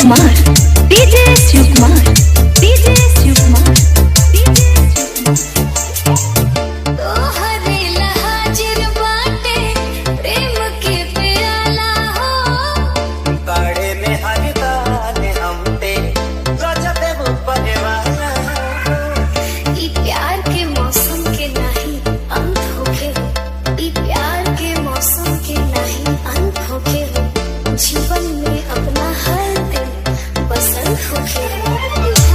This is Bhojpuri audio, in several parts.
Shivkumar DJ Shivkumar DJ Shivkumar DJ तोहरे लहाजिर बाटे प्रेम के प्याला हो बाड़े में हरिदान हमते गजबे ऊपर वाला ई प्यार के मौसम के नहीं अंत होके हो ई प्यार के मौसम के नहीं अंत होके हो जीवन में अपना हर दिन बसंत होके हो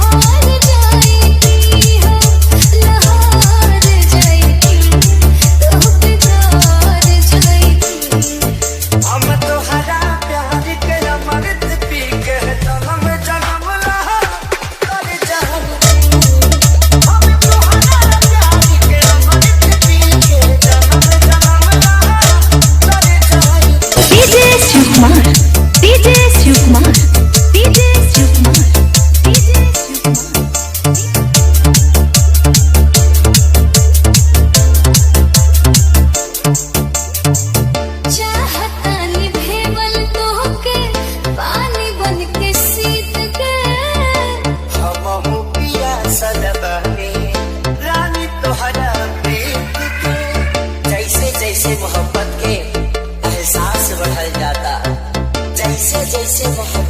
हार जाएगी हो लहार जाएगी तो बेकार जाएगी हम तो हरा प्यार के अमृत पी के जन्म जन्म रहा कर जाऊं हम तो हरा प्यार के अमृत पी के जन्म जन्म रहा कर जाऊं DJ Shivkumar DJ Shivkumar DJ Shivkumar DJ Shivkumar चाहता निभेवल तोहके पानी बन के सीत के हम पिया सलबानी रानी तोहरा प्रीत के जैसे जैसे मोहब्बत के एहसास बढ़ल जाता जैसे जैसे मोहब्बत